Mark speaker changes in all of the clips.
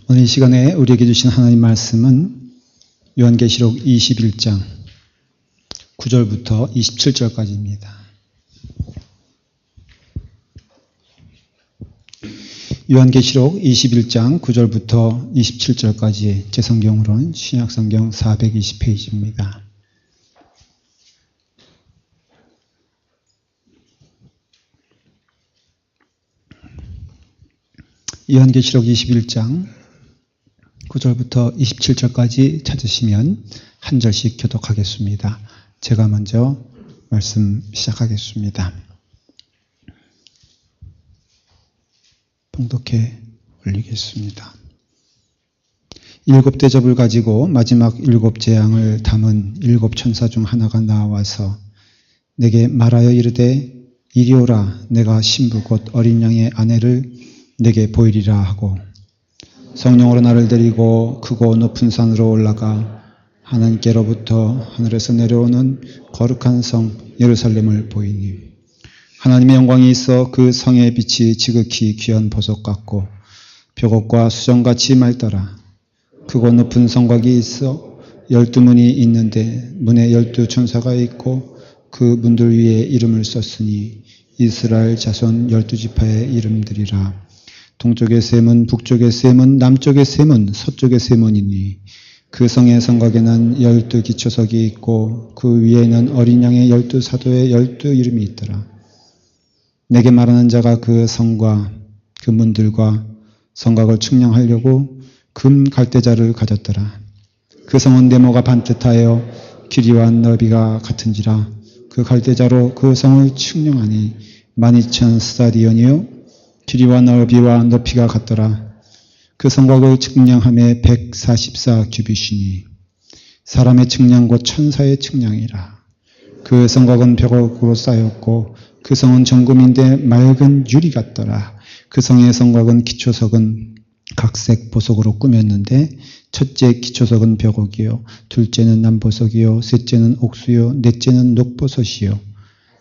Speaker 1: 오늘 이 시간에 우리에게 주신 하나님 말씀은 요한계시록 21장 9절부터 27절까지입니다. 요한계시록 21장 9절부터 27절까지 제 성경으로는 신약성경 420페이지입니다. 요한계시록 21장 9절부터 27절까지 찾으시면 한 절씩 교독하겠습니다. 제가 먼저 말씀 시작하겠습니다. 봉독해 올리겠습니다. 7 대접을 가지고 마지막 7 재앙을 담은 7 천사 중 하나가 나와서 내게 말하여 이르되 이리 오라, 내가 신부 곧 어린 양의 아내를 내게 보이리라 하고 성령으로 나를 데리고 크고 높은 산으로 올라가 하나님께로부터 하늘에서 내려오는 거룩한 성 예루살렘을 보이니 하나님의 영광이 있어 그 성의 빛이 지극히 귀한 보석 같고 벽옥과 수정같이 맑더라. 크고 높은 성곽이 있어 12문이 있는데 문에 12 천사가 있고 그 문들 위에 이름을 썼으니 이스라엘 자손 12지파의 이름들이라. 동쪽의 세 문, 북쪽의 세 문, 남쪽의 세 문, 서쪽의 세 문이니 그 성의 성곽에는 12 기초석이 있고 그 위에는 어린 양의 12 사도의 12 이름이 있더라. 내게 말하는 자가 그 성과 그 문들과 성곽을 측량하려고 금 갈대자를 가졌더라. 그 성은 네모가 반듯하여 길이와 너비가 같은지라. 그 갈대자로 그 성을 측량하니 12,000 스타디언이요 길이와 넓이와 높이가 같더라. 그 성곽을 측량함에 144 규빗이니 사람의 측량 곧 천사의 측량이라. 그 성곽은 벽옥으로 쌓였고 그 성은 정금인데 맑은 유리 같더라. 그 성의 성곽은 기초석은 각색 보석으로 꾸몄는데 첫째 기초석은 벽옥이요 둘째는 남보석이요 셋째는 옥수요 넷째는 녹보석이요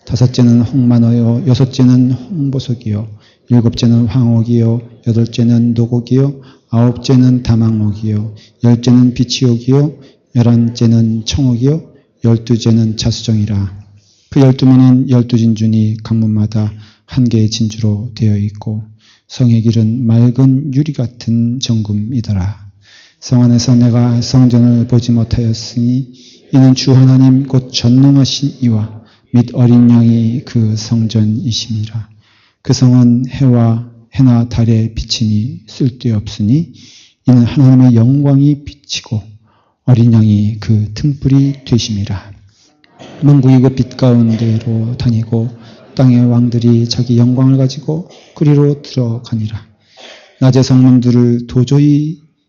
Speaker 1: 다섯째는 홍만호요 여섯째는 홍보석이요 일곱째는 황옥이요 여덟째는 녹옥이요 아홉째는 다망옥이요 열째는 비치옥이요 11째는 청옥이요 12째는 자수정이라. 그 12문은 12진주니 각 문마다 한 개의 진주로 되어 있고 성의 길은 맑은 유리 같은 정금이더라. 성 안에서 내가 성전을 보지 못하였으니 이는 주 하나님 곧 전능하신 이와 및 어린 양이 그 성전이심이라. 그 성은 해나 달의 비침이 쓸데없으니 이는 하나님의 영광이 비치고 어린 양이 그 등불이 되심이라. 만국이 그 빛 가운데로 다니고 땅의 왕들이 자기 영광을 가지고 그리로 들어가니라. 낮의 성문들을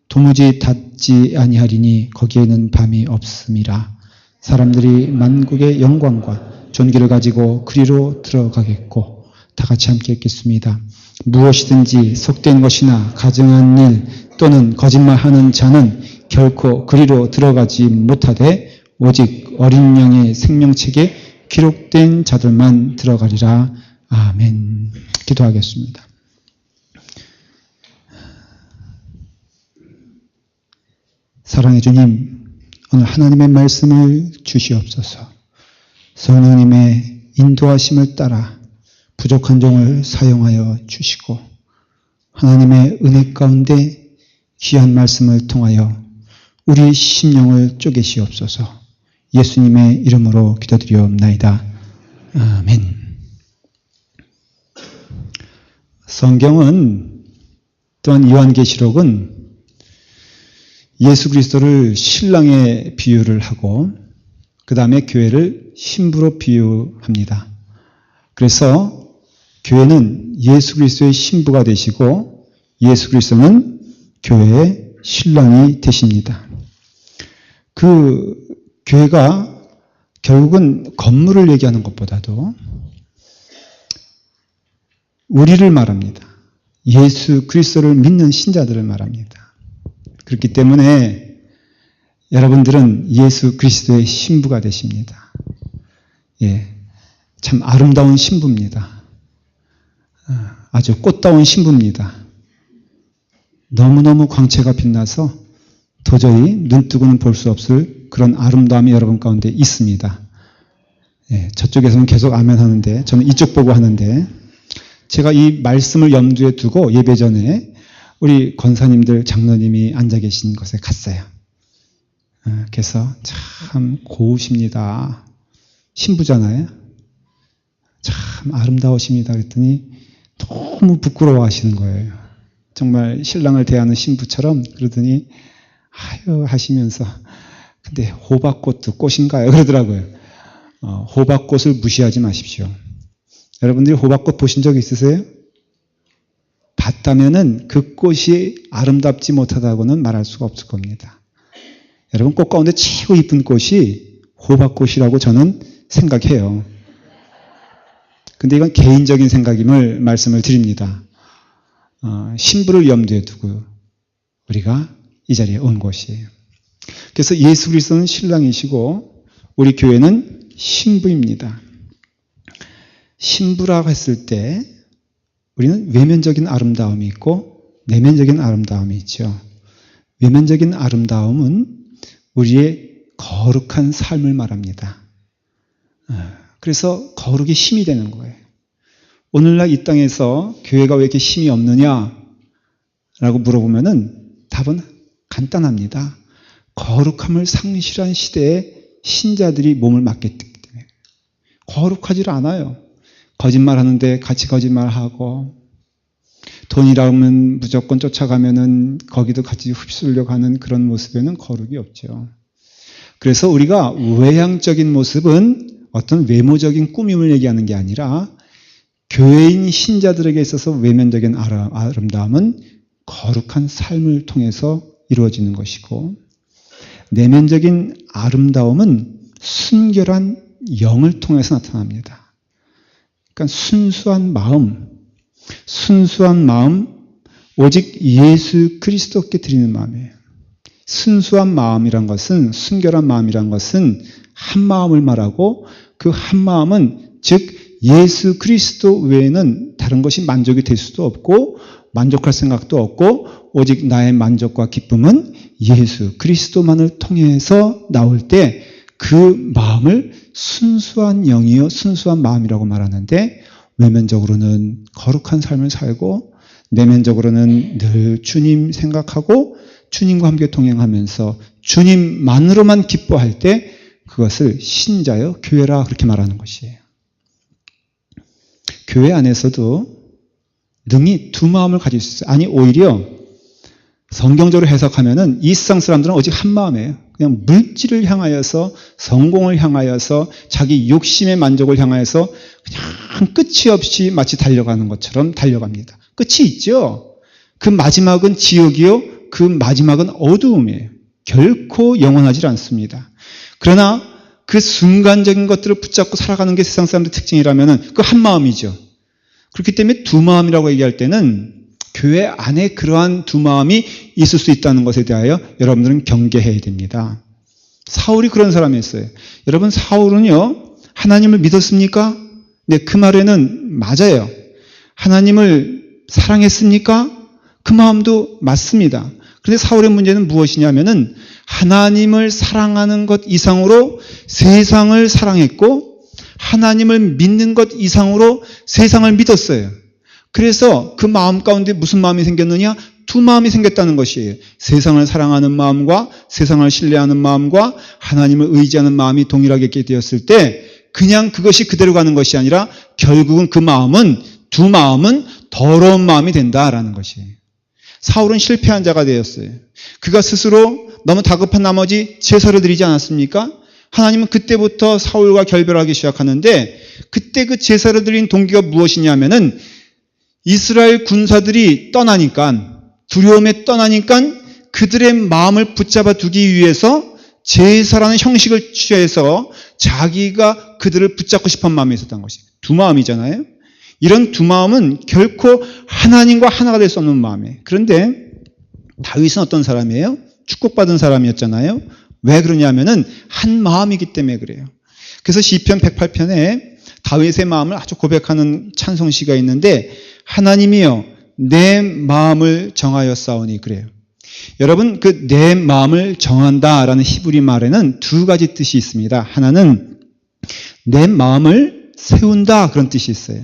Speaker 1: 도무지 닫지 아니하리니 거기에는 밤이 없음이라. 사람들이 만국의 영광과 존귀를 가지고 그리로 들어가겠고 다 같이 함께 읽겠습니다. 무엇이든지 속된 것이나 가증한 일 또는 거짓말하는 자는 결코 그리로 들어가지 못하되 오직 어린 양의 생명책에 기록된 자들만 들어가리라. 아멘. 기도하겠습니다. 사랑의 주님, 오늘 하나님의 말씀을 주시옵소서. 성령님의 인도하심을 따라 부족한 종을 사용하여 주시고 하나님의 은혜 가운데 귀한 말씀을 통하여 우리 심령을 쪼개시옵소서. 예수님의 이름으로 기도드리옵나이다. 아멘. 성경은 또한 요한계시록은 예수 그리스도를 신랑에 비유를 하고 그 다음에 교회를 신부로 비유합니다. 그래서 교회는 예수 그리스도의 신부가 되시고 예수 그리스도는 교회의 신랑이 되십니다. 그 교회가 결국은 건물을 얘기하는 것보다도 우리를 말합니다. 예수 그리스도를 믿는 신자들을 말합니다. 그렇기 때문에 여러분들은 예수 그리스도의 신부가 되십니다. 참 아름다운 신부입니다. 아주 꽃다운 신부입니다. 너무너무 광채가 빛나서 도저히 눈뜨고는 볼 수 없을 그런 아름다움이 여러분 가운데 있습니다. 예, 저쪽에서는 계속 아멘 하는데 저는 이쪽 보고 하는데 제가 이 말씀을 염두에 두고 예배 전에 우리 권사님들 장로님이 앉아 계신 곳에 갔어요. 그래서 참 고우십니다. 신부잖아요. 참 아름다우십니다. 그랬더니 너무 부끄러워 하시는 거예요. 정말 신랑을 대하는 신부처럼. 그러더니 아유 하시면서 근데 호박꽃도 꽃인가요? 그러더라고요. 호박꽃을 무시하지 마십시오. 여러분들이 호박꽃 보신 적 있으세요? 봤다면은 그 꽃이 아름답지 못하다고는 말할 수가 없을 겁니다. 여러분 꽃 가운데 최고 이쁜 꽃이 호박꽃이라고 저는 생각해요. 근데 이건 개인적인 생각임을 말씀을 드립니다. 신부를 염두에 두고 우리가 이 자리에 온 것이에요. 그래서 예수 그리스도는 신랑이시고 우리 교회는 신부입니다. 신부라고 했을 때 우리는 외면적인 아름다움이 있고 내면적인 아름다움이 있죠. 외면적인 아름다움은 우리의 거룩한 삶을 말합니다. 그래서 거룩이 힘이 되는 거예요. 오늘날 이 땅에서 교회가 왜 이렇게 힘이 없느냐라고 물어보면은 답은 간단합니다. 거룩함을 상실한 시대에 신자들이 몸을 맡겼기 때문에 거룩하지 않아요. 거짓말하는데 같이 거짓말하고 돈이라면 무조건 쫓아가면은 거기도 같이 휩쓸려 가는 그런 모습에는 거룩이 없죠. 그래서 우리가 외향적인 모습은 어떤 외모적인 꾸밈을 얘기하는 게 아니라 교회인 신자들에게 있어서 외면적인 아름다움은 거룩한 삶을 통해서 이루어지는 것이고 내면적인 아름다움은 순결한 영을 통해서 나타납니다. 그러니까 순수한 마음, 오직 예수 그리스도께 드리는 마음이에요. 순수한 마음이란 것은, 순결한 마음이란 것은 한 마음을 말하고 그 한 마음은 즉 예수 그리스도 외에는 다른 것이 만족이 될 수도 없고 만족할 생각도 없고 오직 나의 만족과 기쁨은 예수 그리스도만을 통해서 나올 때 그 마음을 순수한 영이요 순수한 마음이라고 말하는데 외면적으로는 거룩한 삶을 살고 내면적으로는 늘 주님 생각하고 주님과 함께 동행하면서 주님만으로만 기뻐할 때 그것을 신자요 교회라 그렇게 말하는 것이에요. 교회 안에서도 능히 두 마음을 가질 수 있어요. 아니 오히려 성경적으로 해석하면은 이 세상 사람들은 오직 한 마음이에요. 그냥 물질을 향하여서 성공을 향하여서 자기 욕심의 만족을 향하여서 그냥 끝이 없이 마치 달려가는 것처럼 달려갑니다. 끝이 있죠. 그 마지막은 지옥이요. 그 마지막은 어두움이에요. 결코 영원하지 않습니다. 그러나 그 순간적인 것들을 붙잡고 살아가는 게 세상 사람들의 특징이라면은 그 한 마음이죠. 그렇기 때문에 두 마음이라고 얘기할 때는 교회 안에 그러한 두 마음이 있을 수 있다는 것에 대하여 여러분들은 경계해야 됩니다. 사울이 그런 사람이었어요. 여러분 사울은요 하나님을 믿었습니까? 네, 그 말에는 맞아요. 하나님을 사랑했습니까? 그 마음도 맞습니다. 그런데 사울의 문제는 무엇이냐면은 하나님을 사랑하는 것 이상으로 세상을 사랑했고 하나님을 믿는 것 이상으로 세상을 믿었어요. 그래서 그 마음 가운데 무슨 마음이 생겼느냐? 두 마음이 생겼다는 것이에요. 세상을 사랑하는 마음과 세상을 신뢰하는 마음과 하나님을 의지하는 마음이 동일하게 있게 되었을 때 그냥 그것이 그대로 가는 것이 아니라 결국은 그 마음은 두 마음은 더러운 마음이 된다라는 것이에요. 사울은 실패한 자가 되었어요. 그가 스스로 너무 다급한 나머지 제사를 드리지 않았습니까? 하나님은 그때부터 사울과 결별하기 시작하는데 그때 그 제사를 드린 동기가 무엇이냐면은 이스라엘 군사들이 떠나니까 두려움에 떠나니까 그들의 마음을 붙잡아 두기 위해서 제사라는 형식을 취해서 자기가 그들을 붙잡고 싶은 마음이 있었던 것이에요. 두 마음이잖아요. 이런 두 마음은 결코 하나님과 하나가 될 수 없는 마음이에요. 그런데 다윗은 어떤 사람이에요? 축복받은 사람이었잖아요. 왜 그러냐면은 한 마음이기 때문에 그래요. 그래서 시편 108편에 다윗의 마음을 아주 고백하는 찬송시가 있는데 하나님이여 내 마음을 정하였사오니 그래요. 여러분, 그 내 마음을 정한다라는 히브리 말에는 두 가지 뜻이 있습니다. 하나는 내 마음을 세운다 그런 뜻이 있어요.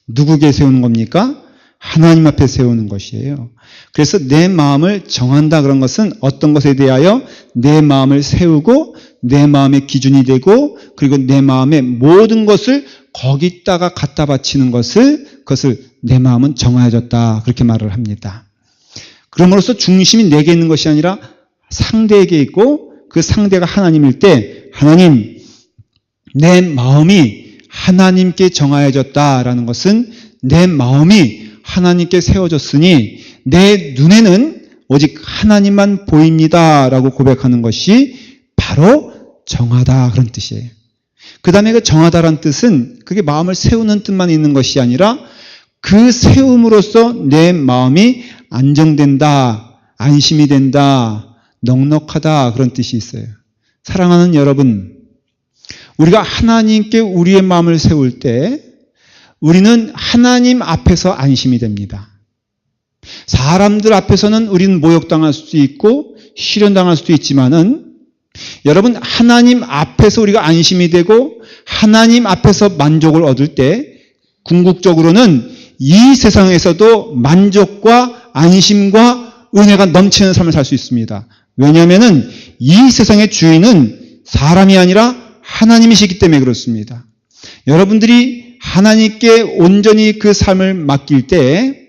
Speaker 1: 누구에게 세우는 겁니까? 하나님 앞에 세우는 것이에요. 그래서 내 마음을 정한다 그런 것은 어떤 것에 대하여 내 마음을 세우고 내 마음의 기준이 되고 그리고 내 마음의 모든 것을 거기다가 갖다 바치는 그것을 내 마음은 정하여졌다 그렇게 말을 합니다. 그럼으로써 중심이 내게 있는 것이 아니라 상대에게 있고 그 상대가 하나님일 때 하나님 내 마음이 하나님께 정하여졌다라는 것은 내 마음이 하나님께 세워졌으니 내 눈에는 오직 하나님만 보입니다라고 고백하는 것이 바로 정하다 그런 뜻이에요. 그 다음에 그 정하다라는 뜻은 그게 마음을 세우는 뜻만 있는 것이 아니라 그 세움으로써 내 마음이 안정된다, 안심이 된다, 넉넉하다 그런 뜻이 있어요. 사랑하는 여러분, 우리가 하나님께 우리의 마음을 세울 때 우리는 하나님 앞에서 안심이 됩니다. 사람들 앞에서는 우리는 모욕당할 수도 있고 실현당할 수도 있지만은 여러분 하나님 앞에서 우리가 안심이 되고 하나님 앞에서 만족을 얻을 때 궁극적으로는 이 세상에서도 만족과 안심과 은혜가 넘치는 삶을 살 수 있습니다. 왜냐하면 이 세상의 주인은 사람이 아니라 하나님이시기 때문에 그렇습니다. 여러분들이 하나님께 온전히 그 삶을 맡길 때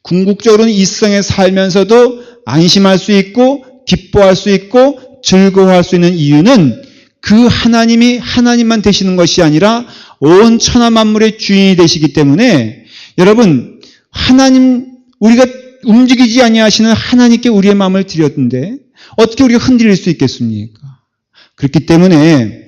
Speaker 1: 궁극적으로는 이 세상에 살면서도 안심할 수 있고 기뻐할 수 있고 즐거워할 수 있는 이유는 그 하나님이 하나님만 되시는 것이 아니라 온 천하 만물의 주인이 되시기 때문에 여러분 하나님 우리가 움직이지 아니하시는 하나님께 우리의 마음을 드렸는데 어떻게 우리가 흔들릴 수 있겠습니까? 그렇기 때문에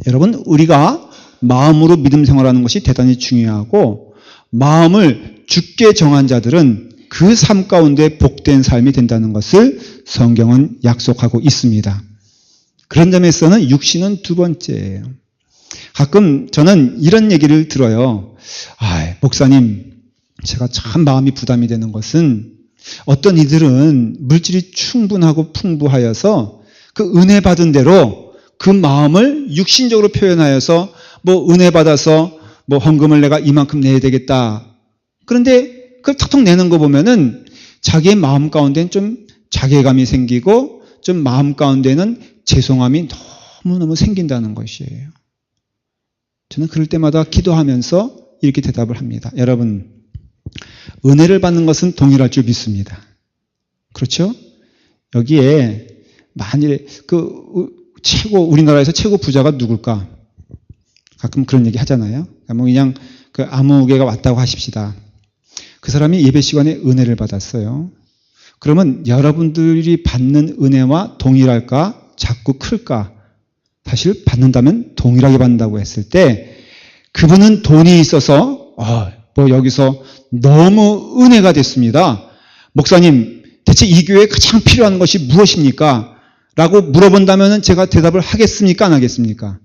Speaker 1: 여러분 우리가 마음으로 믿음 생활하는 것이 대단히 중요하고 마음을 굳게 정한 자들은 그 삶 가운데 복된 삶이 된다는 것을 성경은 약속하고 있습니다. 그런 점에서는 육신은 두 번째예요. 가끔 저는 이런 얘기를 들어요. 목사님, 제가 참 마음이 부담이 되는 것은 어떤 이들은 물질이 충분하고 풍부하여서 그 은혜 받은 대로 그 마음을 육신적으로 표현하여서 은혜 받아서 헌금을 내가 이만큼 내야 되겠다. 그런데 그걸 턱턱 내는 거 보면은 자기의 마음 가운데는 좀 자괴감이 생기고 좀 마음 가운데는 죄송함이 너무너무 생긴다는 것이에요. 저는 그럴 때마다 기도하면서 이렇게 대답을 합니다. 여러분, 은혜를 받는 것은 동일할 줄 믿습니다. 그렇죠? 여기에 만일에 우리나라에서 최고 부자가 누굴까? 가끔 그런 얘기 하잖아요. 그냥 아무개가 왔다고 하십시다. 그 사람이 예배 시간에 은혜를 받았어요. 그러면 여러분들이 받는 은혜와 동일할까? 작고 클까? 사실 받는다면 동일하게 받는다고 했을 때 그분은 돈이 있어서 여기서 너무 은혜가 됐습니다. 목사님, 대체 이 교회에 가장 필요한 것이 무엇입니까? 라고 물어본다면 제가 대답을 하겠습니까? 안 하겠습니까?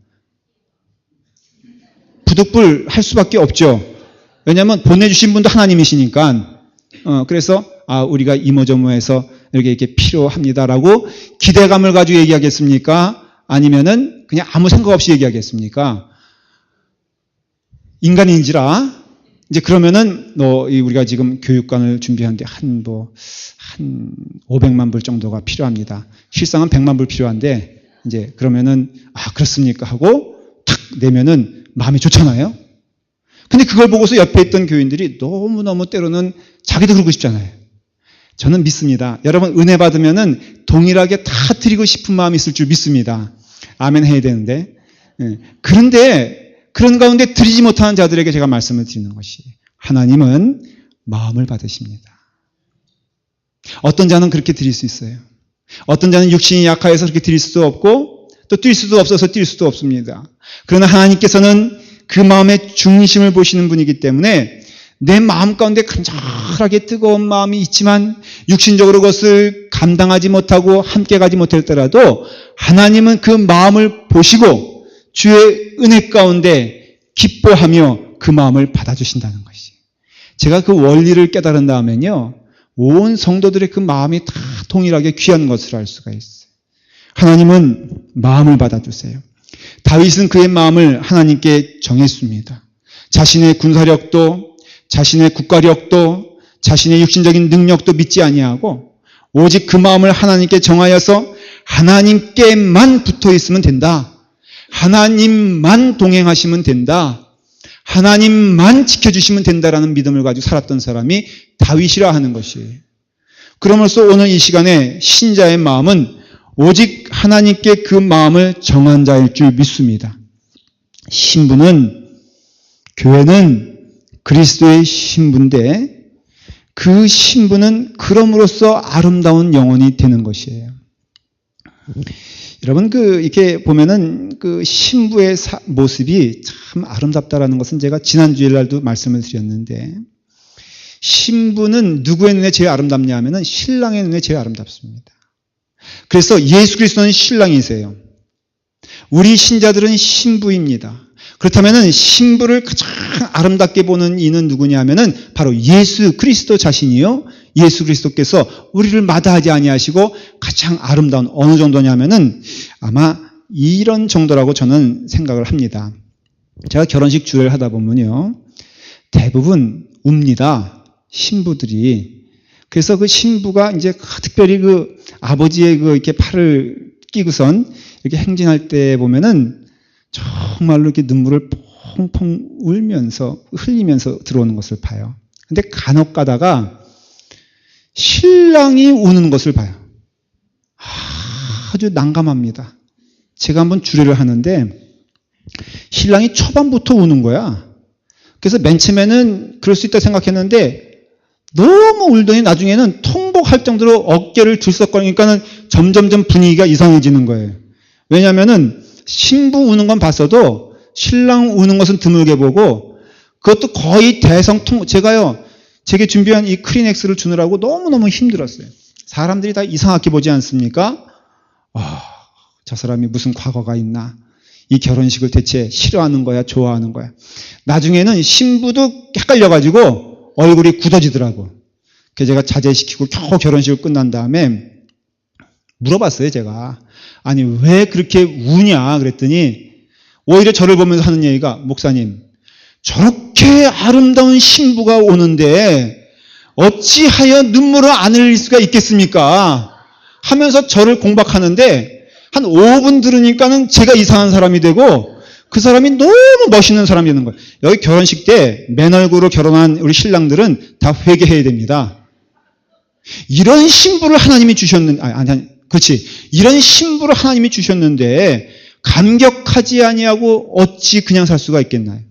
Speaker 1: 부득불 할 수밖에 없죠. 왜냐하면 보내주신 분도 하나님이시니까. 그래서 우리가 이모저모해서 이렇게 필요합니다라고 기대감을 가지고 얘기하겠습니까? 아니면은 그냥 아무 생각 없이 얘기하겠습니까? 인간인지라 이제 그러면은 우리가 지금 교육관을 준비하는데 한 500만 불 정도가 필요합니다. 실상은 100만 불 필요한데 이제 그러면은 그렇습니까 하고 탁 내면은 마음이 좋잖아요. 근데 그걸 보고서 옆에 있던 교인들이 너무너무 때로는 자기도 그러고 싶잖아요. 저는 믿습니다. 여러분 은혜 받으면은 동일하게 다 드리고 싶은 마음이 있을 줄 믿습니다. 아멘 해야 되는데. 그런데 그런 가운데 드리지 못하는 자들에게 제가 말씀을 드리는 것이 하나님은 마음을 받으십니다. 어떤 자는 그렇게 드릴 수 있어요. 어떤 자는 육신이 약하여서 그렇게 드릴 수도 없고 또 뛸 수도 없어서 뛸 수도 없습니다. 그러나 하나님께서는 그 마음의 중심을 보시는 분이기 때문에 내 마음 가운데 간절하게 뜨거운 마음이 있지만 육신적으로 그것을 감당하지 못하고 함께 가지 못했더라도 하나님은 그 마음을 보시고 주의 은혜 가운데 기뻐하며 그 마음을 받아주신다는 것이. 제가 그 원리를 깨달은 다음에는요, 온 성도들의 그 마음이 다 동일하게 귀한 것을 알 수가 있어요. 하나님은 마음을 받아주세요. 다윗은 그의 마음을 하나님께 정했습니다. 자신의 군사력도, 자신의 국가력도, 자신의 육신적인 능력도 믿지 아니하고 오직 그 마음을 하나님께 정하여서 하나님께만 붙어 있으면 된다. 하나님만 동행하시면 된다. 하나님만 지켜주시면 된다라는 믿음을 가지고 살았던 사람이 다윗이라 하는 것이에요. 그러므로써 오늘 이 시간에 신자의 마음은 오직 하나님께 그 마음을 정한 자일 줄 믿습니다. 신부는, 교회는 그리스도의 신부인데 그 신부는 그럼으로써 아름다운 영혼이 되는 것이에요. 여러분, 이렇게 보면은 그 신부의 모습이 참 아름답다라는 것은 제가 지난 주일날도 말씀을 드렸는데, 신부는 누구의 눈에 제일 아름답냐 하면은 신랑의 눈에 제일 아름답습니다. 그래서 예수 그리스도는 신랑이세요. 우리 신자들은 신부입니다. 그렇다면은 신부를 가장 아름답게 보는 이는 누구냐 하면은 바로 예수 그리스도 자신이요. 예수 그리스도께서 우리를 마다하지 아니하시고 가장 아름다운 어느 정도냐면은 아마 이런 정도라고 저는 생각을 합니다. 제가 결혼식 주례를 하다 보면요, 대부분 웁니다. 신부들이. 그래서 그 신부가 이제 특별히 그 아버지의 이렇게 팔을 끼고선 이렇게 행진할 때 보면은 정말로 이렇게 눈물을 펑펑 흘리면서 들어오는 것을 봐요. 근데 간혹 가다가 신랑이 우는 것을 봐요. 아주 난감합니다. 제가 한번 주례를 하는데 신랑이 초반부터 우는 거야. 그래서 맨 처음에는 그럴 수 있다 생각했는데 너무 울더니 나중에는 통곡할 정도로 어깨를 들썩거리니까는 점점점 분위기가 이상해지는 거예요. 왜냐면은 신부 우는 건 봤어도 신랑 우는 것은 드물게 보고 그것도 거의 제가요, 제게 준비한 이 크리넥스를 주느라고 너무너무 힘들었어요. 사람들이 다 이상하게 보지 않습니까? 저 사람이 무슨 과거가 있나? 이 결혼식을 대체 싫어하는 거야, 좋아하는 거야? 나중에는 신부도 헷갈려가지고 얼굴이 굳어지더라고. 그래서 제가 자제시키고 겨우 결혼식을 끝난 다음에 물어봤어요, 제가. 아니, 왜 그렇게 우냐? 그랬더니 오히려 저를 보면서 하는 얘기가, 목사님, 저렇게 아름다운 신부가 오는데 어찌하여 눈물을 안 흘릴 수가 있겠습니까? 하면서 저를 공박하는데 한 5분 들으니까는 제가 이상한 사람이 되고 그 사람이 너무 멋있는 사람이 되는 거예요. 여기 결혼식 때 맨 얼굴로 결혼한 우리 신랑들은 다 회개해야 됩니다. 이런 신부를 하나님이 주셨는데, 이런 신부를 하나님이 주셨는데 감격하지 아니하고 어찌 그냥 살 수가 있겠나요?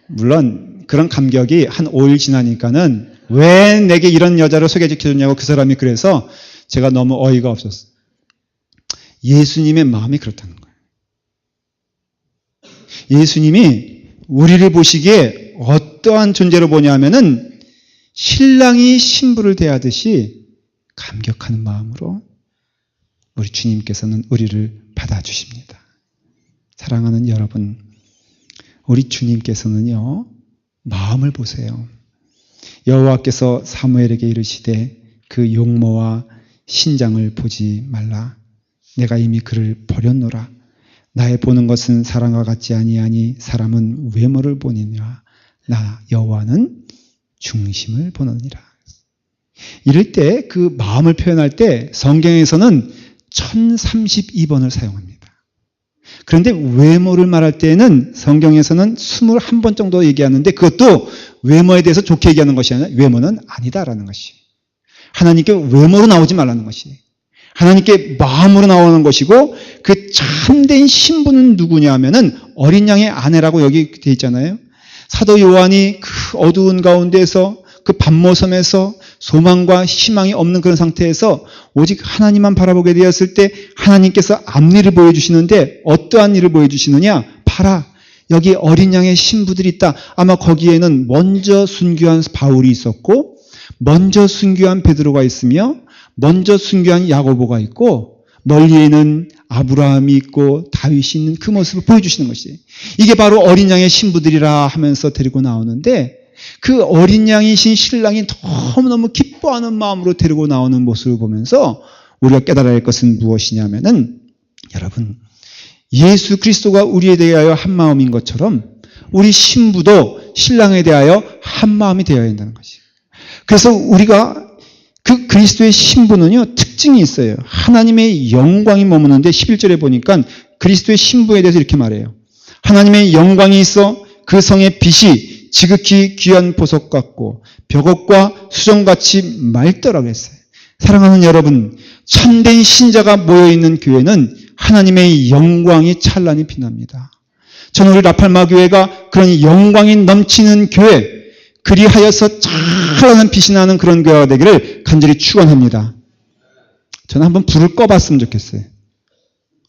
Speaker 1: 물론 그런 감격이 한 5일 지나니까는 왜 내게 이런 여자를 소개시켜줬냐고 그 사람이 그래서 제가 너무 어이가 없었어요. 예수님의 마음이 그렇다는 거예요. 예수님이 우리를 보시기에 어떠한 존재로 보냐면은 신랑이 신부를 대하듯이 감격하는 마음으로 우리 주님께서는 우리를 받아주십니다. 사랑하는 여러분, 우리 주님께서는요, 마음을 보세요. 여호와께서 사무엘에게 이르시되 그 용모와 신장을 보지 말라. 내가 이미 그를 버렸노라. 나의 보는 것은 사람과 같지 아니하니 사람은 외모를 보느니라. 나 여호와는 중심을 보느니라. 이럴 때 그 마음을 표현할 때 성경에서는 1032번을 사용합니다. 그런데 외모를 말할 때는 성경에서는 21번 정도 얘기하는데 그것도 외모에 대해서 좋게 얘기하는 것이 아니라 외모는 아니다라는 것이. 하나님께 외모로 나오지 말라는 것이. 하나님께 마음으로 나오는 것이고 그 참된 신부는 누구냐 하면은 어린 양의 아내라고 여기 되어 있잖아요. 사도 요한이 그 어두운 가운데서 그 밤모섬에서 소망과 희망이 없는 그런 상태에서 오직 하나님만 바라보게 되었을 때 하나님께서 앞일을 보여주시는데 어떠한 일을 보여주시느냐? 봐라, 여기 어린 양의 신부들이 있다. 아마 거기에는 먼저 순교한 바울이 있었고 먼저 순교한 베드로가 있으며 먼저 순교한 야고보가 있고 멀리에는 아브라함이 있고 다윗이 있는 그 모습을 보여주시는 것이, 이게 바로 어린 양의 신부들이라 하면서 데리고 나오는데, 그 어린 양이신 신랑이 너무너무 기뻐하는 마음으로 데리고 나오는 모습을 보면서 우리가 깨달아야 할 것은 무엇이냐면은, 여러분, 예수 그리스도가 우리에 대하여 한 마음인 것처럼 우리 신부도 신랑에 대하여 한 마음이 되어야 한다는 것이에요. 그래서 우리가 그 그리스도의 신부는요, 특징이 있어요. 하나님의 영광이 머무는데 11절에 보니까 그리스도의 신부에 대해서 이렇게 말해요. 하나님의 영광이 있어 그 성의 빛이 지극히 귀한 보석 같고 벽옥과 수정같이 맑더라고 했어요. 사랑하는 여러분, 참된 신자가 모여있는 교회는 하나님의 영광이 찬란히 빛납니다. 저는 우리 라팔마 교회가 그런 영광이 넘치는 교회, 그리하여서 찬란한 빛이 나는 그런 교회가 되기를 간절히 축원합니다. 저는 한번 불을 꺼봤으면 좋겠어요.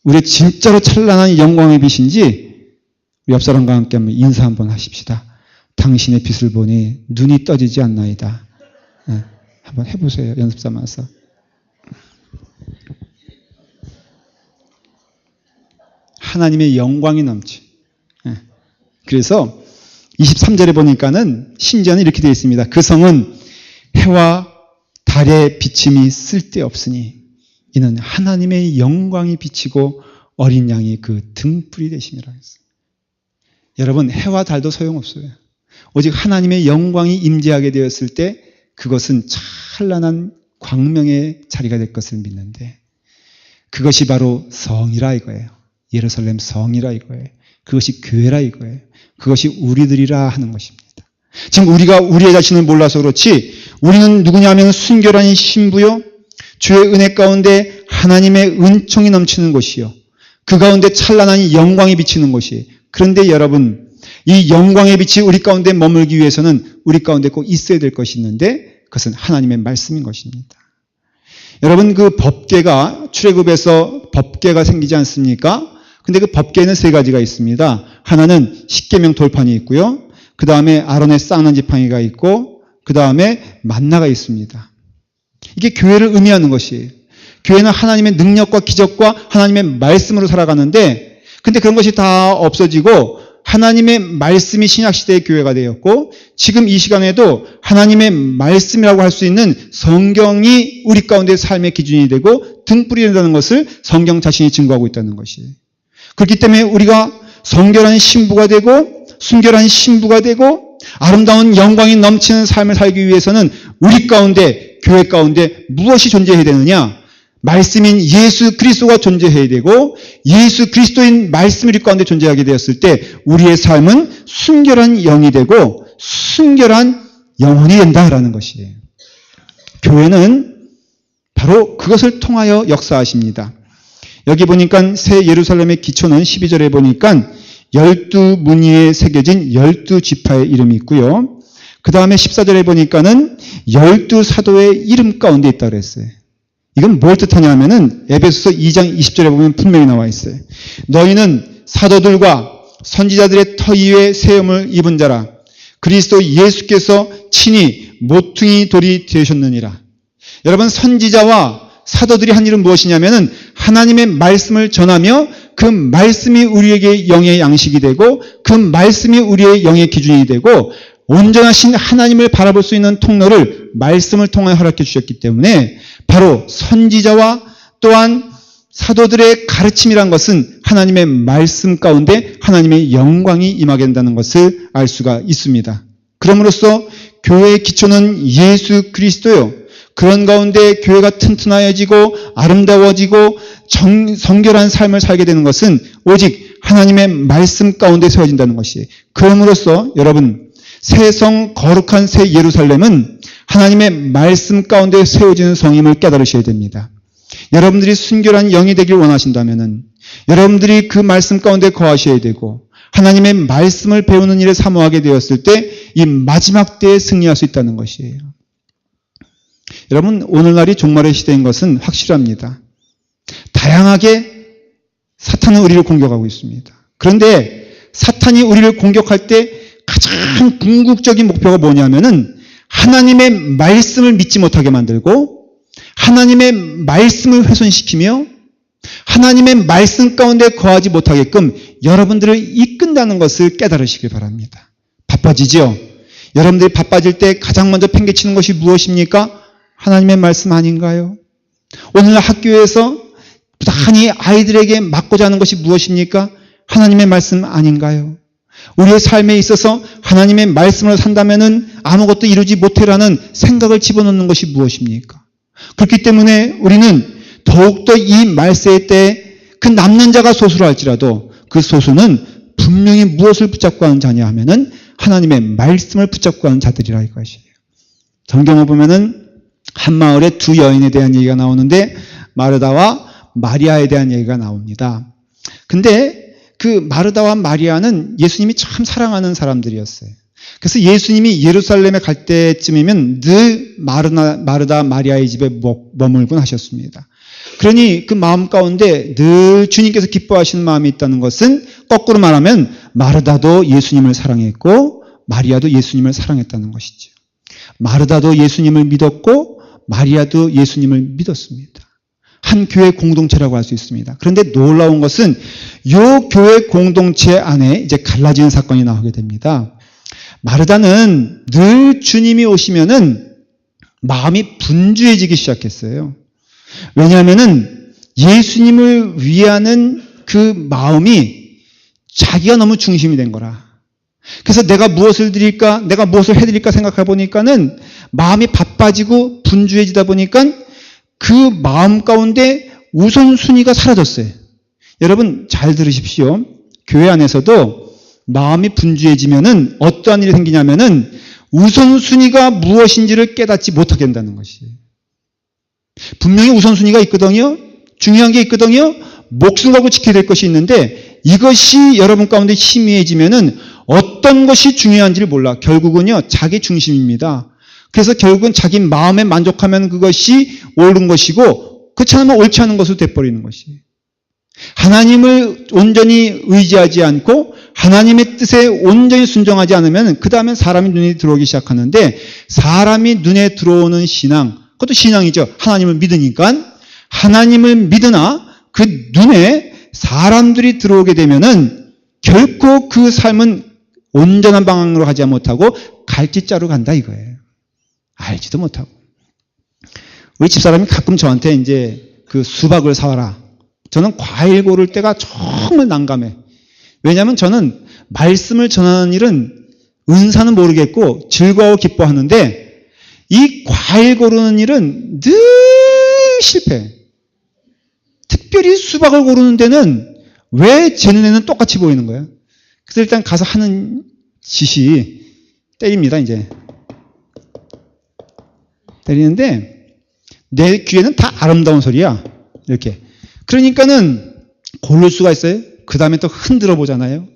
Speaker 1: 우리 진짜로 찬란한 영광의 빛인지 우리 옆 사람과 함께 한번 인사 한번 하십시다. 당신의 빛을 보니 눈이 떠지지 않나이다. 네, 한번 해보세요. 연습 삼아서. 하나님의 영광이 넘치. 네. 그래서 23절에 보니까는 심지어는 이렇게 되어 있습니다. 그 성은 해와 달의 비침이 쓸데없으니 이는 하나님의 영광이 비치고 어린 양이 그 등불이 되심이라 했어요. 여러분, 해와 달도 소용없어요. 오직 하나님의 영광이 임재하게 되었을 때 그것은 찬란한 광명의 자리가 될 것을 믿는데, 그것이 바로 성이라 이거예요. 예루살렘 성이라 이거예요. 그것이 교회라 이거예요. 그것이 우리들이라 하는 것입니다. 지금 우리가 우리의 자신을 몰라서 그렇지, 우리는 누구냐면 순결한 신부요, 주의 은혜 가운데 하나님의 은총이 넘치는 곳이요, 그 가운데 찬란한 영광이 비치는 곳이. 그런데 여러분, 이 영광의 빛이 우리 가운데 머물기 위해서는 우리 가운데 꼭 있어야 될 것이 있는데, 그것은 하나님의 말씀인 것입니다. 여러분, 그 법궤가, 출애굽에서 법궤가 생기지 않습니까? 근데 그 법궤는 세 가지가 있습니다. 하나는 십계명 돌판이 있고요, 그 다음에 아론의 쌓는 지팡이가 있고, 그 다음에 만나가 있습니다. 이게 교회를 의미하는 것이에요. 교회는 하나님의 능력과 기적과 하나님의 말씀으로 살아가는데, 근데 그런 것이 다 없어지고 하나님의 말씀이 신약시대의 교회가 되었고, 지금 이 시간에도 하나님의 말씀이라고 할 수 있는 성경이 우리 가운데 삶의 기준이 되고 등불이 된다는 것을 성경 자신이 증거하고 있다는 것이에요. 그렇기 때문에 우리가 성결한 신부가 되고 순결한 신부가 되고 아름다운 영광이 넘치는 삶을 살기 위해서는 우리 가운데, 교회 가운데 무엇이 존재해야 되느냐? 말씀인 예수 그리스도가 존재해야 되고, 예수 그리스도인 말씀이 우리 가운데 존재하게 되었을 때 우리의 삶은 순결한 영이 되고 순결한 영혼이 된다라는 것이에요. 교회는 바로 그것을 통하여 역사하십니다. 여기 보니까 새 예루살렘의 기초는 12절에 보니까 12무늬에 새겨진 12지파의 이름이 있고요. 그 다음에 14절에 보니까는 12사도의 이름 가운데 있다고 그랬어요. 이건 뭘 뜻하냐면은 에베소서 2장 20절에 보면 분명히 나와 있어요. 너희는 사도들과 선지자들의 터 위에 세움을 입은 자라. 그리스도 예수께서 친히 모퉁이 돌이 되셨느니라. 여러분, 선지자와 사도들이 한 일은 무엇이냐면은 하나님의 말씀을 전하며 그 말씀이 우리에게 영의 양식이 되고 그 말씀이 우리의 영의 기준이 되고 온전하신 하나님을 바라볼 수 있는 통로를 말씀을 통하여 허락해 주셨기 때문에 바로 선지자와 또한 사도들의 가르침이란 것은 하나님의 말씀 가운데 하나님의 영광이 임하게 된다는 것을 알 수가 있습니다. 그럼으로써 교회의 기초는 예수 그리스도요. 그런 가운데 교회가 튼튼해지고 아름다워지고 성결한 삶을 살게 되는 것은 오직 하나님의 말씀 가운데 세워진다는 것이에요. 그럼으로써 여러분, 새 성 거룩한 새 예루살렘은 하나님의 말씀 가운데 세워지는 성임을 깨달으셔야 됩니다. 여러분들이 순결한 영이 되길 원하신다면은 여러분들이 그 말씀 가운데 거하셔야 되고 하나님의 말씀을 배우는 일에 사모하게 되었을 때 이 마지막 때에 승리할 수 있다는 것이에요. 여러분, 오늘날이 종말의 시대인 것은 확실합니다. 다양하게 사탄은 우리를 공격하고 있습니다. 그런데 사탄이 우리를 공격할 때 가장 궁극적인 목표가 뭐냐면은 하나님의 말씀을 믿지 못하게 만들고 하나님의 말씀을 훼손시키며 하나님의 말씀 가운데 거하지 못하게끔 여러분들을 이끈다는 것을 깨달으시길 바랍니다. 바빠지죠? 여러분들이 바빠질 때 가장 먼저 팽개치는 것이 무엇입니까? 하나님의 말씀 아닌가요? 오늘 학교에서 부단히 아이들에게 맡고자 하는 것이 무엇입니까? 하나님의 말씀 아닌가요? 우리의 삶에 있어서 하나님의 말씀을 산다면은 아무것도 이루지 못해라는 생각을 집어넣는 것이 무엇입니까? 그렇기 때문에 우리는 더욱더 이 말세의 때에 그 남는 자가 소수라 할지라도 그 소수는 분명히 무엇을 붙잡고 하는 자냐 하면은 하나님의 말씀을 붙잡고 하는 자들이라 이것이에요. 성경을 보면은 한 마을에 두 여인에 대한 얘기가 나오는데 마르다와 마리아에 대한 얘기가 나옵니다. 근데 그 마르다와 마리아는 예수님이 참 사랑하는 사람들이었어요. 그래서 예수님이 예루살렘에 갈 때쯤이면 늘 마르다 마리아의 집에 머물곤 하셨습니다. 그러니 그 마음 가운데 늘 주님께서 기뻐하시는 마음이 있다는 것은 거꾸로 말하면 마르다도 예수님을 사랑했고 마리아도 예수님을 사랑했다는 것이죠. 마르다도 예수님을 믿었고 마리아도 예수님을 믿었습니다. 한 교회 공동체라고 할 수 있습니다. 그런데 놀라운 것은 이 교회 공동체 안에 이제 갈라지는 사건이 나오게 됩니다. 마르다는 늘 주님이 오시면은 마음이 분주해지기 시작했어요. 왜냐하면은 예수님을 위하는 그 마음이 자기가 너무 중심이 된 거라. 그래서 내가 무엇을 드릴까, 내가 무엇을 해드릴까 생각해 보니까는 마음이 바빠지고 분주해지다 보니까 그 마음 가운데 우선순위가 사라졌어요. 여러분 잘 들으십시오. 교회 안에서도 마음이 분주해지면은 어떠한 일이 생기냐면은 우선순위가 무엇인지를 깨닫지 못하게 된다는 것이에요. 분명히 우선순위가 있거든요. 중요한 게 있거든요. 목숨 걸고 지켜야 될 것이 있는데 이것이 여러분 가운데 희미해지면은 어떤 것이 중요한지를 몰라. 결국은요, 자기 중심입니다. 그래서 결국은 자기 마음에 만족하면 그것이 옳은 것이고 그렇지 않으면 옳지 않은 것으로 돼버리는 것이에요. 하나님을 온전히 의지하지 않고 하나님의 뜻에 온전히 순종하지 않으면 그 다음에 사람이 눈에 들어오기 시작하는데 사람이 눈에 들어오는 신앙, 그것도 신앙이죠. 하나님을 믿으니까 하나님을 믿으나 그 눈에 사람들이 들어오게 되면은 결코 그 삶은 온전한 방향으로 가지 못하고 갈짓자로 간다 이거예요. 알지도 못하고. 우리 집사람이 가끔 저한테 이제 그 수박을 사와라. 저는 과일 고를 때가 정말 난감해. 왜냐하면 저는 말씀을 전하는 일은 은사는 모르겠고 즐거워 기뻐하는데 이 과일 고르는 일은 늘 실패해. 특별히 수박을 고르는 데는 왜 제 눈에는 똑같이 보이는 거야? 그래서 일단 가서 하는 짓이 때립니다, 이제. 때리는데 내 귀에는 다 아름다운 소리야. 이렇게. 그러니까는 고를 수가 있어요. 그 다음에 또 흔들어 보잖아요.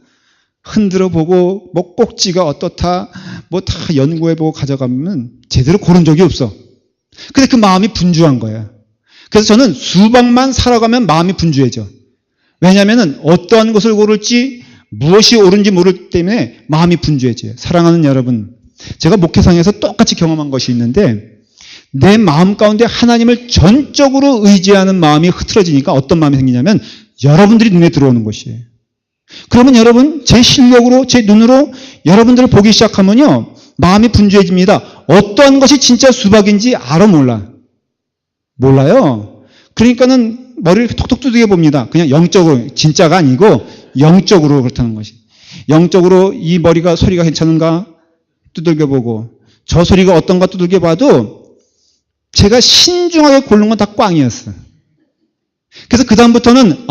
Speaker 1: 흔들어 보고 뭐 꼭지가 어떻다 뭐 다 연구해 보고 가져가면 제대로 고른 적이 없어. 근데 그 마음이 분주한 거야. 그래서 저는 수박만 사러 가면 마음이 분주해져. 왜냐하면 어떠한 것을 고를지 무엇이 옳은지 모르기 때문에 마음이 분주해져요. 사랑하는 여러분, 제가 목회상에서 똑같이 경험한 것이 있는데 내 마음 가운데 하나님을 전적으로 의지하는 마음이 흐트러지니까 어떤 마음이 생기냐면 여러분들이 눈에 들어오는 것이에요. 그러면 여러분 제 실력으로 제 눈으로 여러분들을 보기 시작하면요 마음이 분주해집니다. 어떠한 것이 진짜 수박인지 알아 몰라. 몰라요. 그러니까는 머리를 톡톡 두들겨 봅니다. 그냥 영적으로 진짜가 아니고 영적으로 그렇다는 것이. 영적으로 이 머리가 소리가 괜찮은가 두들겨 보고 저 소리가 어떤가 두들겨 봐도 제가 신중하게 고른 건 다 꽝이었어. 그래서 그 다음부터는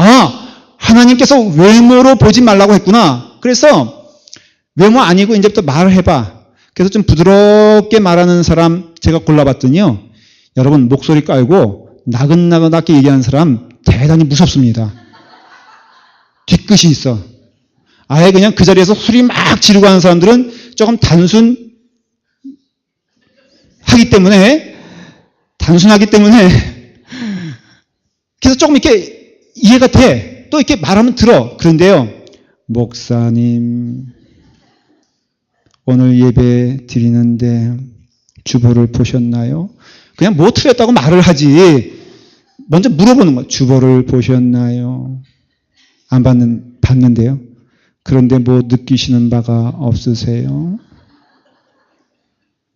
Speaker 1: 하나님께서 외모로 보지 말라고 했구나. 그래서 외모 아니고 이제부터 말을 해봐. 그래서 좀 부드럽게 말하는 사람 제가 골라봤더니요. 여러분 목소리 깔고 나긋나긋하게 얘기하는 사람 대단히 무섭습니다. 뒤끝이 있어. 아예 그냥 그 자리에서 소리 막 지르고 하는 사람들은 조금 단순하기 때문에 그래서 조금 이렇게 이해가 돼. 또 이렇게 말하면 들어. 그런데요. 목사님 오늘 예배 드리는데 주보를 보셨나요? 그냥 뭐 틀렸다고 말을 하지. 먼저 물어보는 거예요. 주보를 보셨나요? 안 봤는데요. 그런데 뭐 느끼시는 바가 없으세요?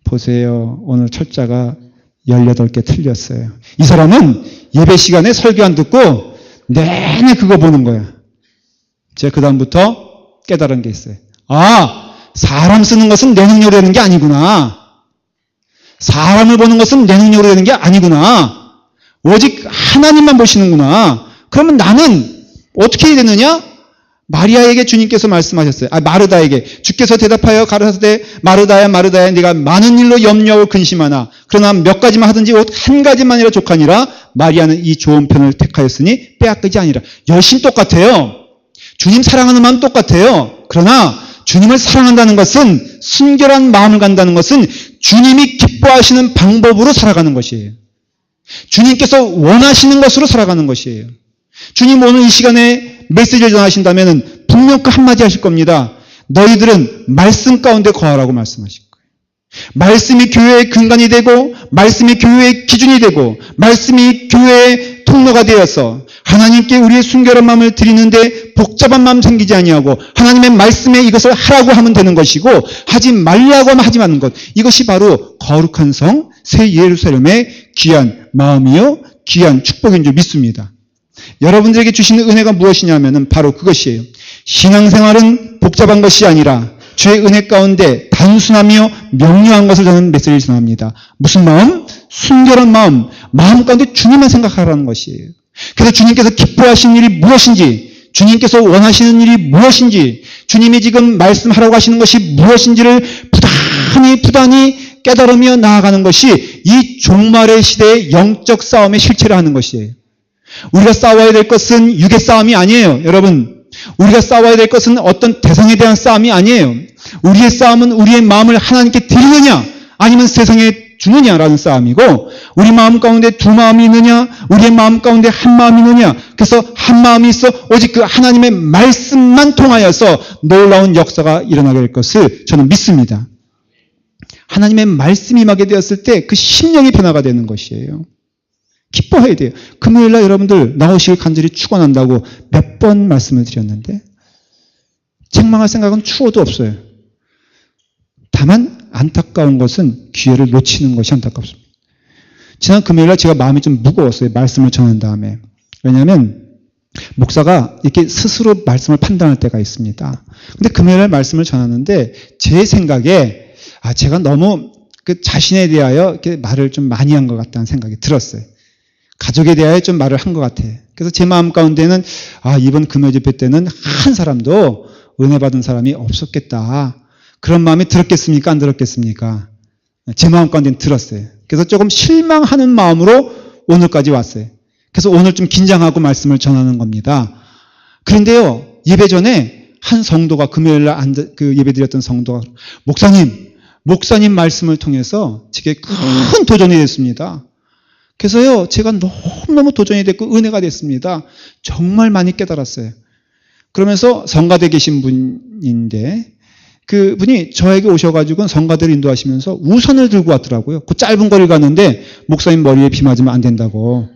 Speaker 1: 보세요. 오늘 철자가 18개 틀렸어요. 이 사람은 예배 시간에 설교 안 듣고 내내 그거 보는 거야. 제가 그 다음부터 깨달은 게 있어요. 아, 사람 쓰는 것은 내 능력으로 되는 게 아니구나. 사람을 보는 것은 내 능력으로 되는 게 아니구나. 오직 하나님만 보시는구나. 그러면 나는 어떻게 해야 되느냐? 마리아에게 주님께서 말씀하셨어요. 마르다에게 주께서 대답하여 가라사대 마르다야 네가 많은 일로 염려하고 근심하나 그러나 몇 가지만 하든지 오직 한 가지만이라 족하니라. 마리아는 이 좋은 편을 택하였으니 빼앗기지 아니라. 열심 똑같아요. 주님 사랑하는 마음 똑같아요. 그러나 주님을 사랑한다는 것은, 순결한 마음을 갖는다는 것은 주님이 기뻐하시는 방법으로 살아가는 것이에요. 주님께서 원하시는 것으로 살아가는 것이에요. 주님 오늘 이 시간에 메시지를 전하신다면 분명 그 한마디 하실 겁니다. 너희들은 말씀 가운데 거하라고 말씀하실 거예요. 말씀이 교회의 근간이 되고, 말씀이 교회의 기준이 되고, 말씀이 교회의 통로가 되어서 하나님께 우리의 순결한 마음을 드리는데 복잡한 마음 생기지 아니하고 하나님의 말씀에 이것을 하라고 하면 되는 것이고, 하지 말라고 하면 하지 않는 것. 이것이 바로 거룩한 성, 새 예루살렘의 귀한 마음이요 귀한 축복인 줄 믿습니다. 여러분들에게 주시는 은혜가 무엇이냐면 바로 그것이에요. 신앙생활은 복잡한 것이 아니라 주의 은혜 가운데 단순하며 명료한 것을 저는 메시지를 전합니다. 무슨 마음? 순결한 마음. 마음 가운데 주님만 생각하라는 것이에요. 그래서 주님께서 기뻐하시는 일이 무엇인지, 주님께서 원하시는 일이 무엇인지, 주님이 지금 말씀하라고 하시는 것이 무엇인지를 부단히 깨달으며 나아가는 것이 이 종말의 시대의 영적 싸움의 실체를 하는 것이에요. 우리가 싸워야 될 것은 육의 싸움이 아니에요. 여러분, 우리가 싸워야 될 것은 어떤 대상에 대한 싸움이 아니에요. 우리의 싸움은 우리의 마음을 하나님께 드리느냐 아니면 세상에 주느냐라는 싸움이고, 우리 마음 가운데 두 마음이 있느냐, 우리의 마음 가운데 한 마음이 있느냐. 그래서 한 마음이 있어 오직 그 하나님의 말씀만 통하여서 놀라운 역사가 일어나게 될 것을 저는 믿습니다. 하나님의 말씀이 임하게 되었을 때 그 심령의 변화가 되는 것이에요. 기뻐해야 돼요. 금요일날 여러분들 나오시길 간절히 축원한다고 몇 번 말씀을 드렸는데 책망할 생각은 추워도 없어요. 다만 안타까운 것은 기회를 놓치는 것이 안타깝습니다. 지난 금요일날 제가 마음이 좀 무거웠어요. 말씀을 전한 다음에. 왜냐하면 목사가 이렇게 스스로 말씀을 판단할 때가 있습니다. 근데 금요일날 말씀을 전하는데 제 생각에 제가 너무 그 자신에 대하여 이렇게 말을 좀 많이 한 것 같다는 생각이 들었어요. 가족에 대하여 좀 말을 한 것 같아. 그래서 제 마음 가운데는 이번 금요 집회 때는 한 사람도 은혜 받은 사람이 없었겠다. 그런 마음이 들었겠습니까? 안 들었겠습니까? 제 마음 가운데는 들었어요. 그래서 조금 실망하는 마음으로 오늘까지 왔어요. 그래서 오늘 좀 긴장하고 말씀을 전하는 겁니다. 그런데요, 예배 전에 한 성도가 금요일날 그 예배 드렸던 성도가 목사님 말씀을 통해서 제게 큰 도전이 됐습니다. 그래서요, 제가 너무너무 도전이 됐고 은혜가 됐습니다. 정말 많이 깨달았어요. 그러면서 성가대에 계신 분인데 그분이 저에게 오셔가지고 성가대를 인도하시면서 우산을 들고 왔더라고요. 그 짧은 거리를 갔는데 목사님 머리에 비 맞으면 안 된다고.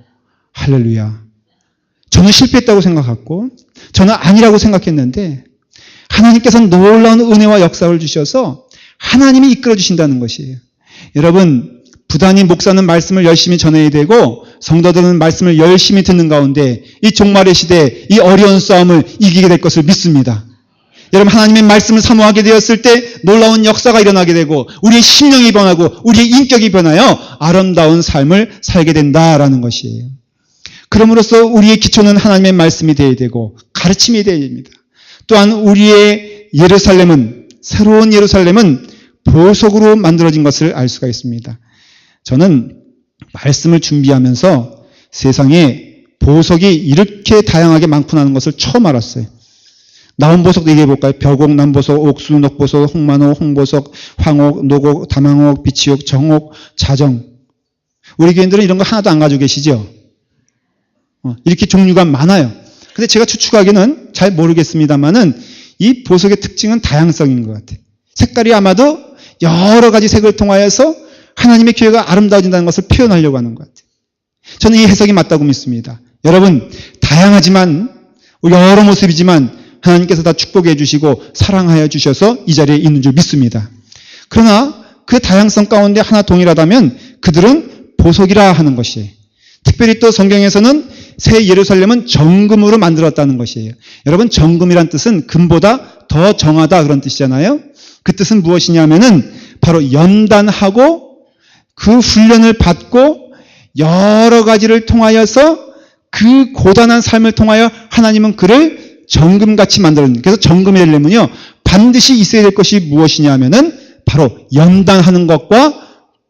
Speaker 1: 할렐루야. 저는 실패했다고 생각했고 저는 아니라고 생각했는데 하나님께서는 놀라운 은혜와 역사를 주셔서 하나님이 이끌어 주신다는 것이에요. 여러분, 부단히 목사는 말씀을 열심히 전해야 되고 성도들은 말씀을 열심히 듣는 가운데 이 종말의 시대에 이 어려운 싸움을 이기게 될 것을 믿습니다. 여러분, 하나님의 말씀을 사모하게 되었을 때 놀라운 역사가 일어나게 되고 우리의 심령이 변하고 우리의 인격이 변하여 아름다운 삶을 살게 된다라는 것이에요. 그럼으로써 우리의 기초는 하나님의 말씀이 되어야 되고 가르침이 되어야 됩니다. 또한 우리의 예루살렘은, 새로운 예루살렘은 보석으로 만들어진 것을 알 수가 있습니다. 저는 말씀을 준비하면서 세상에 보석이 이렇게 다양하게 많구나는 것을 처음 알았어요. 나온 보석 얘기해 볼까요? 벽옥, 남보석, 옥수, 녹보석, 홍만옥, 홍보석, 황옥, 노곡, 다망옥, 비치옥, 정옥, 자정. 우리 교인들은 이런 거 하나도 안 가지고 계시죠? 이렇게 종류가 많아요. 근데 제가 추측하기는 잘 모르겠습니다만은 이 보석의 특징은 다양성인 것 같아요. 색깔이 아마도 여러 가지 색을 통하여서 하나님의 교회가 아름다워진다는 것을 표현하려고 하는 것 같아요. 저는 이 해석이 맞다고 믿습니다. 여러분, 다양하지만 여러 모습이지만 하나님께서 다 축복해 주시고 사랑하여 주셔서 이 자리에 있는 줄 믿습니다. 그러나 그 다양성 가운데 하나 동일하다면 그들은 보석이라 하는 것이에요. 특별히 또 성경에서는 새 예루살렘은 정금으로 만들었다는 것이에요. 여러분, 정금이란 뜻은 금보다 더 정하다 그런 뜻이잖아요. 그 뜻은 무엇이냐면은 바로 연단하고 그 훈련을 받고 여러 가지를 통하여서 그 고단한 삶을 통하여 하나님은 그를 정금같이 만들었는. 그래서 정금이 되려면요 반드시 있어야 될 것이 무엇이냐면은 바로 연단하는 것과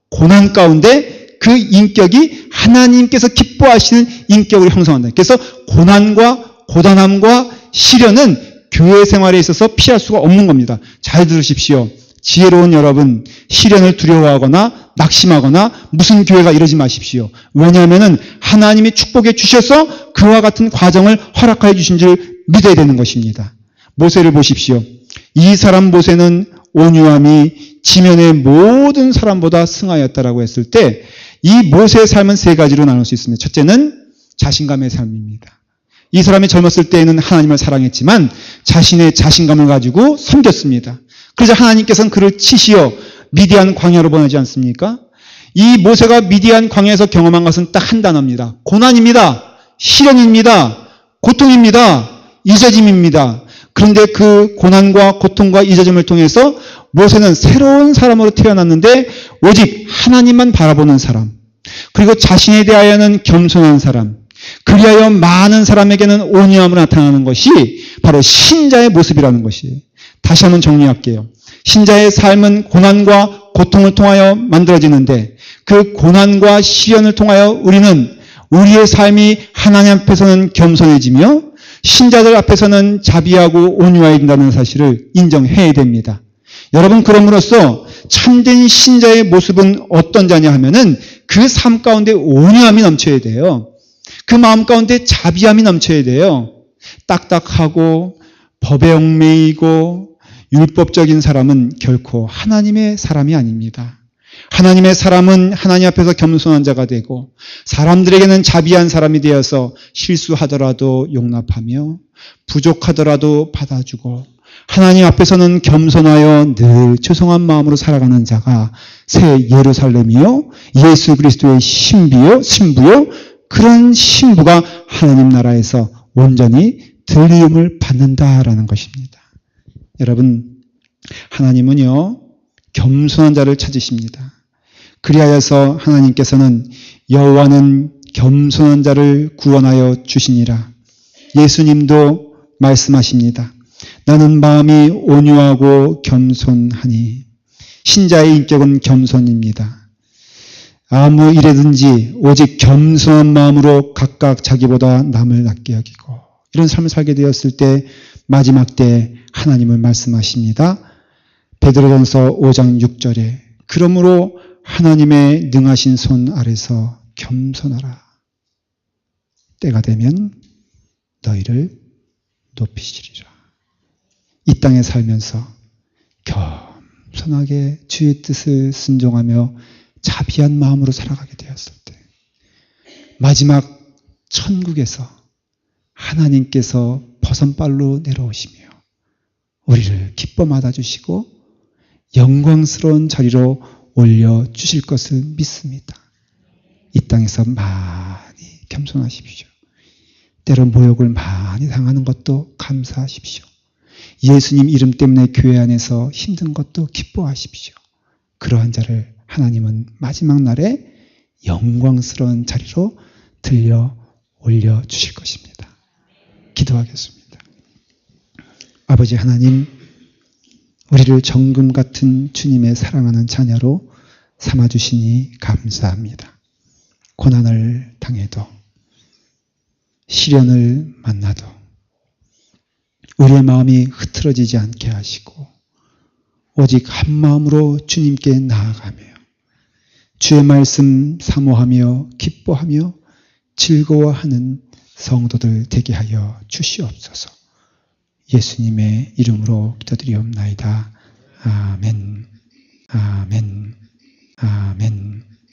Speaker 1: 고난 가운데 그 인격이 하나님께서 기뻐하시는 인격을 형성한다. 그래서 고난과 고단함과 시련은 교회 생활에 있어서 피할 수가 없는 겁니다. 잘 들으십시오. 지혜로운 여러분, 시련을 두려워하거나 낙심하거나 무슨 교회가 이러지 마십시오. 왜냐하면 하나님이 축복해 주셔서 그와 같은 과정을 허락하여 주신 줄 믿어야 되는 것입니다. 모세를 보십시오. 이 사람 모세는 온유함이 지면의 모든 사람보다 승하였다라고 했을 때 이 모세의 삶은 세 가지로 나눌 수 있습니다. 첫째는 자신감의 삶입니다. 이 사람이 젊었을 때에는 하나님을 사랑했지만 자신의 자신감을 가지고 섬겼습니다. 그래서 하나님께서는 그를 치시어 미디안 광야로 보내지 않습니까? 이 모세가 미디안 광야에서 경험한 것은 딱 한 단어입니다. 고난입니다. 시련입니다. 고통입니다. 잊어짐입니다. 그런데 그 고난과 고통과 잊어짐을 통해서 모세는 새로운 사람으로 태어났는데 오직 하나님만 바라보는 사람, 그리고 자신에 대하여는 겸손한 사람, 그리하여 많은 사람에게는 온유함으로 나타나는 것이 바로 신자의 모습이라는 것이에요. 다시 한번 정리할게요. 신자의 삶은 고난과 고통을 통하여 만들어지는데 그 고난과 시련을 통하여 우리는 우리의 삶이 하나님 앞에서는 겸손해지며 신자들 앞에서는 자비하고 온유해야 된다는 사실을 인정해야 됩니다. 여러분, 그럼으로써 참된 신자의 모습은 어떤 자냐 하면은 그 삶 가운데 온유함이 넘쳐야 돼요. 그 마음 가운데 자비함이 넘쳐야 돼요. 딱딱하고 법에 얽매이고 율법적인 사람은 결코 하나님의 사람이 아닙니다. 하나님의 사람은 하나님 앞에서 겸손한 자가 되고 사람들에게는 자비한 사람이 되어서 실수하더라도 용납하며 부족하더라도 받아주고 하나님 앞에서는 겸손하여 늘 죄송한 마음으로 살아가는 자가 새 예루살렘이요 예수 그리스도의 신부요 그런 신부가 하나님 나라에서 온전히 들리움을 받는다라는 것입니다. 여러분, 하나님은요 겸손한 자를 찾으십니다. 그리하여서 하나님께서는 여호와는 겸손한 자를 구원하여 주시니라. 예수님도 말씀하십니다. 나는 마음이 온유하고 겸손하니. 신자의 인격은 겸손입니다. 아무 일에든지 오직 겸손한 마음으로 각각 자기보다 남을 낮게 여기고 이런 삶을 살게 되었을 때 마지막 때 하나님은 말씀하십니다. 베드로전서 5장 6절에 그러므로 하나님의 능하신 손 아래서 겸손하라. 때가 되면 너희를 높이시리라. 이 땅에 살면서 겸손하게 주의 뜻을 순종하며 자비한 마음으로 살아가게 되었을 때 마지막 천국에서 하나님께서 버선발로 내려오시며 우리를 기뻐 맞아주시고 영광스러운 자리로 올려주실 것을 믿습니다. 이 땅에서 많이 겸손하십시오. 때로 모욕을 많이 당하는 것도 감사하십시오. 예수님 이름 때문에 교회 안에서 힘든 것도 기뻐하십시오. 그러한 자를 하나님은 마지막 날에 영광스러운 자리로 들려 올려주실 것입니다. 기도하겠습니다. 아버지 하나님, 우리를 정금 같은 주님의 사랑하는 자녀로 삼아주시니 감사합니다. 고난을 당해도 시련을 만나도 우리의 마음이 흐트러지지 않게 하시고 오직 한 마음으로 주님께 나아가며 주의 말씀 사모하며 기뻐하며 즐거워하는 성도들 되게 하여 주시옵소서. 예수님의 이름으로 기도드리옵나이다. 아멘. 아멘. 아멘.